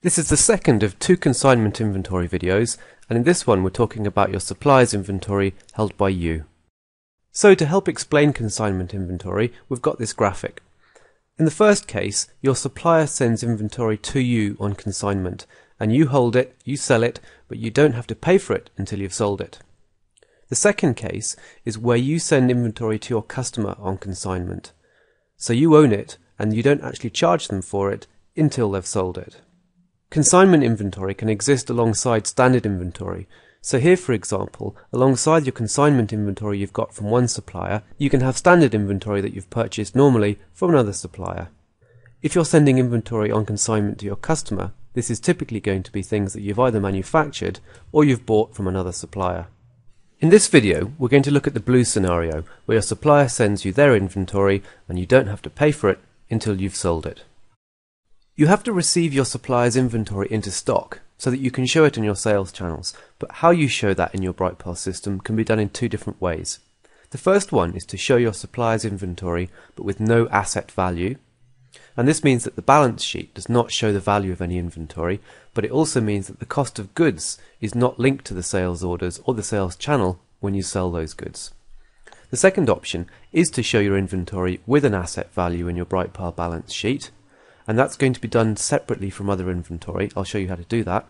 This is the second of two consignment inventory videos, and in this one we're talking about your supplier's inventory held by you. So to help explain consignment inventory, we've got this graphic. In the first case, your supplier sends inventory to you on consignment, and you hold it, you sell it, but you don't have to pay for it until you've sold it. The second case is where you send inventory to your customer on consignment. So you own it, and you don't actually charge them for it until they've sold it. Consignment inventory can exist alongside standard inventory. So here, for example, alongside your consignment inventory you've got from one supplier, you can have standard inventory that you've purchased normally from another supplier. If you're sending inventory on consignment to your customer, this is typically going to be things that you've either manufactured or you've bought from another supplier. In this video, we're going to look at the blue scenario, where your supplier sends you their inventory and you don't have to pay for it until you've sold it. You have to receive your supplier's inventory into stock so that you can show it in your sales channels, but how you show that in your Brightpearl system can be done in two different ways. The first one is to show your supplier's inventory but with no asset value, and this means that the balance sheet does not show the value of any inventory, but it also means that the cost of goods is not linked to the sales orders or the sales channel when you sell those goods. The second option is to show your inventory with an asset value in your Brightpearl balance sheet, and that's going to be done separately from other inventory. I'll show you how to do that.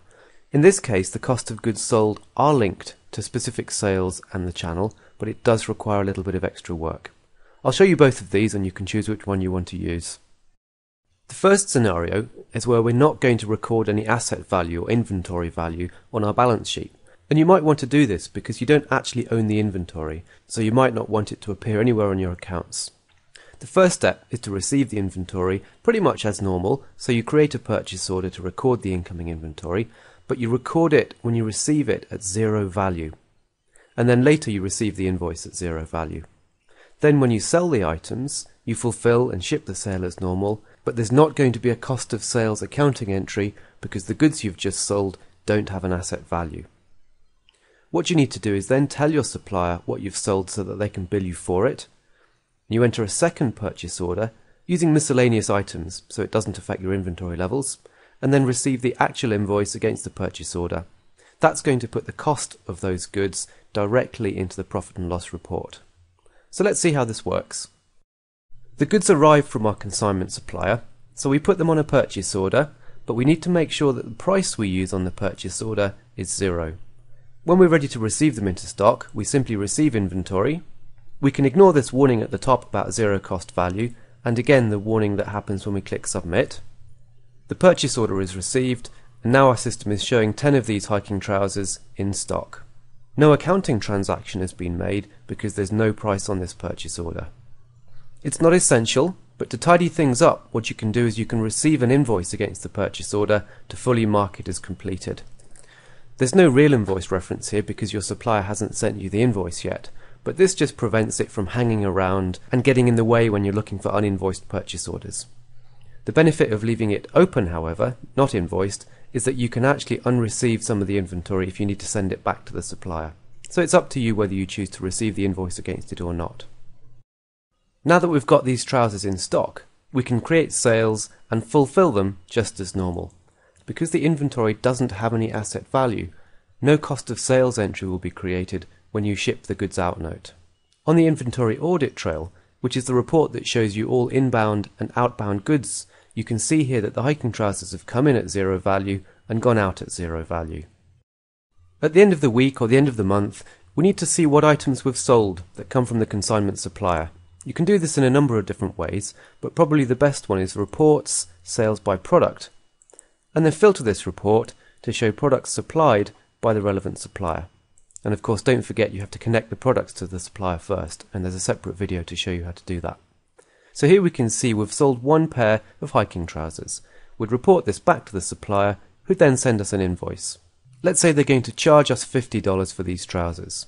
In this case, the cost of goods sold are linked to specific sales and the channel, but it does require a little bit of extra work. I'll show you both of these and you can choose which one you want to use. The first scenario is where we're not going to record any asset value or inventory value on our balance sheet. And you might want to do this because you don't actually own the inventory, so you might not want it to appear anywhere on your accounts. The first step is to receive the inventory pretty much as normal, so you create a purchase order to record the incoming inventory, but you record it when you receive it at zero value. And then later you receive the invoice at zero value. Then when you sell the items, you fulfill and ship the sale as normal, but there's not going to be a cost of sales accounting entry because the goods you've just sold don't have an asset value. What you need to do is then tell your supplier what you've sold so that they can bill you for it. You enter a second purchase order using miscellaneous items so it doesn't affect your inventory levels, and then receive the actual invoice against the purchase order. That's going to put the cost of those goods directly into the profit and loss report. So let's see how this works. The goods arrive from our consignment supplier, so we put them on a purchase order, but we need to make sure that the price we use on the purchase order is zero. When we're ready to receive them into stock, we simply receive inventory. We can ignore this warning at the top about zero cost value, and again the warning that happens when we click submit. The purchase order is received, and now our system is showing 10 of these hiking trousers in stock. No accounting transaction has been made because there's no price on this purchase order. It's not essential, but to tidy things up, what you can do is you can receive an invoice against the purchase order to fully mark it as completed. There's no real invoice reference here because your supplier hasn't sent you the invoice yet, but this just prevents it from hanging around and getting in the way when you're looking for uninvoiced purchase orders. The benefit of leaving it open, however, not invoiced, is that you can actually unreceive some of the inventory if you need to send it back to the supplier. So it's up to you whether you choose to receive the invoice against it or not. Now that we've got these trousers in stock, we can create sales and fulfill them just as normal. Because the inventory doesn't have any asset value, no cost of sales entry will be created when you ship the goods out note. On the inventory audit trail, which is the report that shows you all inbound and outbound goods, you can see here that the hiking trousers have come in at zero value and gone out at zero value. At the end of the week or the end of the month, we need to see what items we've sold that come from the consignment supplier. You can do this in a number of different ways, but probably the best one is reports, sales by product, and then filter this report to show products supplied by the relevant supplier. And of course, don't forget you have to connect the products to the supplier first, and there's a separate video to show you how to do that. So here we can see we've sold one pair of hiking trousers. We'd report this back to the supplier, who'd then send us an invoice. Let's say they're going to charge us $50 for these trousers.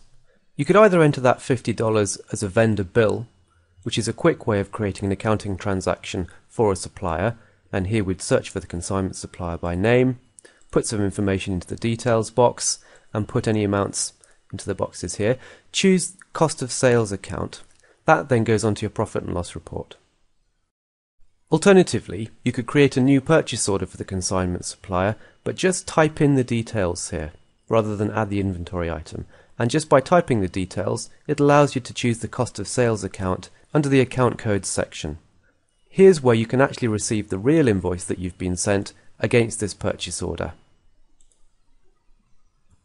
You could either enter that $50 as a vendor bill, which is a quick way of creating an accounting transaction for a supplier, and here we'd search for the consignment supplier by name, put some information into the details box, and put any amounts into the boxes here. Choose cost of sales account. That then goes onto your profit and loss report. Alternatively, you could create a new purchase order for the consignment supplier, but just type in the details here, rather than add the inventory item. And just by typing the details, it allows you to choose the cost of sales account under the account codes section. Here's where you can actually receive the real invoice that you've been sent against this purchase order.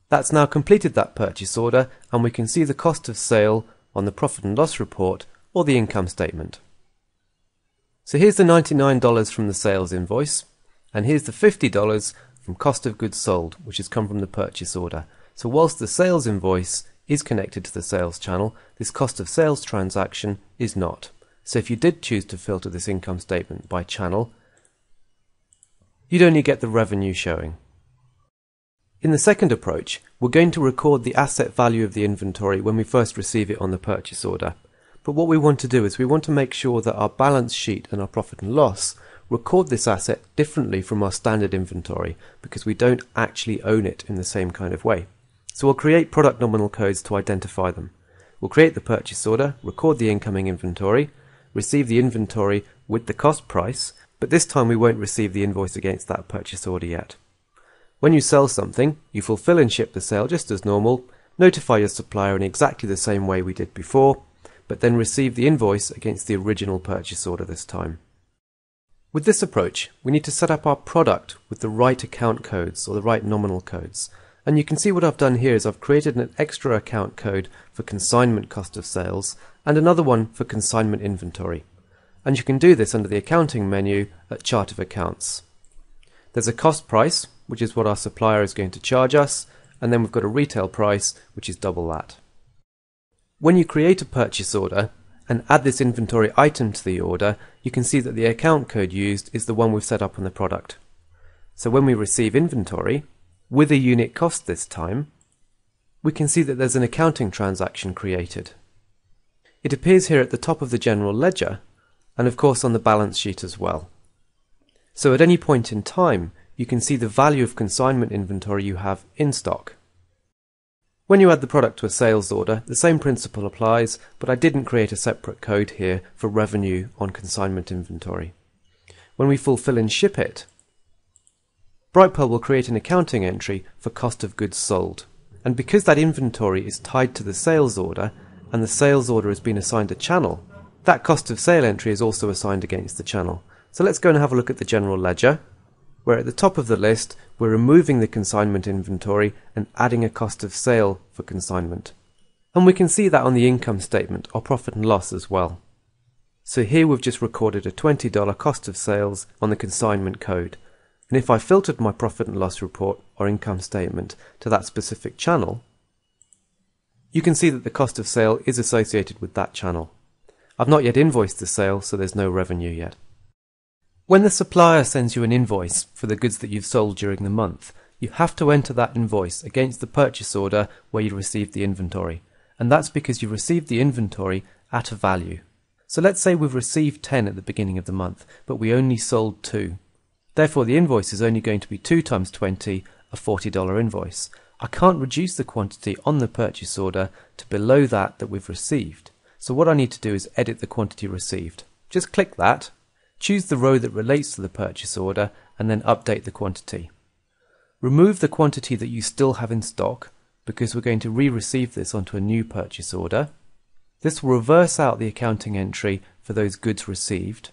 That's now completed that purchase order, and we can see the cost of sale on the profit and loss report or the income statement. So here's the $99 from the sales invoice, and here's the $50 from cost of goods sold, which has come from the purchase order. So whilst the sales invoice is connected to the sales channel, this cost of sales transaction is not. So if you did choose to filter this income statement by channel, you'd only get the revenue showing. In the second approach, we're going to record the asset value of the inventory when we first receive it on the purchase order. But what we want to do is we want to make sure that our balance sheet and our profit and loss record this asset differently from our standard inventory, because we don't actually own it in the same kind of way. So we'll create product nominal codes to identify them. We'll create the purchase order, record the incoming inventory, receive the inventory with the cost price, but this time we won't receive the invoice against that purchase order yet. When you sell something, you fulfill and ship the sale just as normal, notify your supplier in exactly the same way we did before, but then receive the invoice against the original purchase order this time. With this approach, we need to set up our product with the right account codes or the right nominal codes. And you can see what I've done here is I've created an extra account code for consignment cost of sales and another one for consignment inventory. And you can do this under the accounting menu at Chart of Accounts. There's a cost price, which is what our supplier is going to charge us, and then we've got a retail price, which is double that. When you create a purchase order and add this inventory item to the order, you can see that the account code used is the one we've set up on the product. So when we receive inventory, with a unit cost this time, we can see that there's an accounting transaction created. It appears here at the top of the general ledger, and of course on the balance sheet as well. So at any point in time, you can see the value of consignment inventory you have in stock. When you add the product to a sales order, the same principle applies, but I didn't create a separate code here for revenue on consignment inventory. When we fulfill and ship it, Brightpearl will create an accounting entry for cost of goods sold. And because that inventory is tied to the sales order, and the sales order has been assigned a channel, that cost of sale entry is also assigned against the channel. So let's go and have a look at the general ledger, where at the top of the list we're removing the consignment inventory and adding a cost of sale for consignment. And we can see that on the income statement or profit and loss as well. So here we've just recorded a $20 cost of sales on the consignment code. And if I filtered my profit and loss report or income statement to that specific channel, you can see that the cost of sale is associated with that channel. I've not yet invoiced the sale, so there's no revenue yet. When the supplier sends you an invoice for the goods that you've sold during the month, you have to enter that invoice against the purchase order where you received the inventory. And that's because you received the inventory at a value. So let's say we've received 10 at the beginning of the month, but we only sold 2. Therefore the invoice is only going to be 2 times 20, a $40 invoice. I can't reduce the quantity on the purchase order to below that we've received. So what I need to do is edit the quantity received. Just click that. Choose the row that relates to the purchase order and then update the quantity. Remove the quantity that you still have in stock because we're going to re-receive this onto a new purchase order. This will reverse out the accounting entry for those goods received.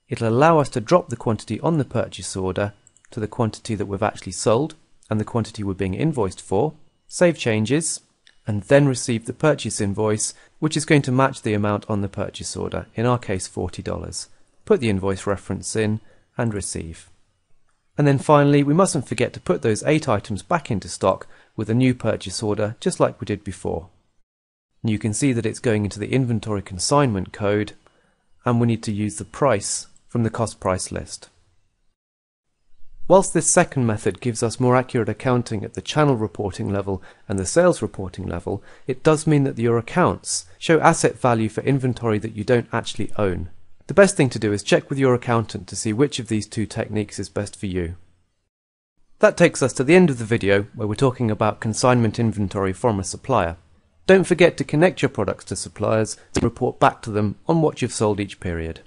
It'll allow us to drop the quantity on the purchase order to the quantity that we've actually sold and the quantity we're being invoiced for, save changes, and then receive the purchase invoice, which is going to match the amount on the purchase order, in our case $40. Put the invoice reference in and receive. And then finally, we mustn't forget to put those 8 items back into stock with a new purchase order, just like we did before. And you can see that it's going into the inventory consignment code, and we need to use the price from the cost price list. Whilst this second method gives us more accurate accounting at the channel reporting level and the sales reporting level, it does mean that your accounts show asset value for inventory that you don't actually own. The best thing to do is check with your accountant to see which of these two techniques is best for you. That takes us to the end of the video where we're talking about consignment inventory from a supplier. Don't forget to connect your products to suppliers and report back to them on what you've sold each period.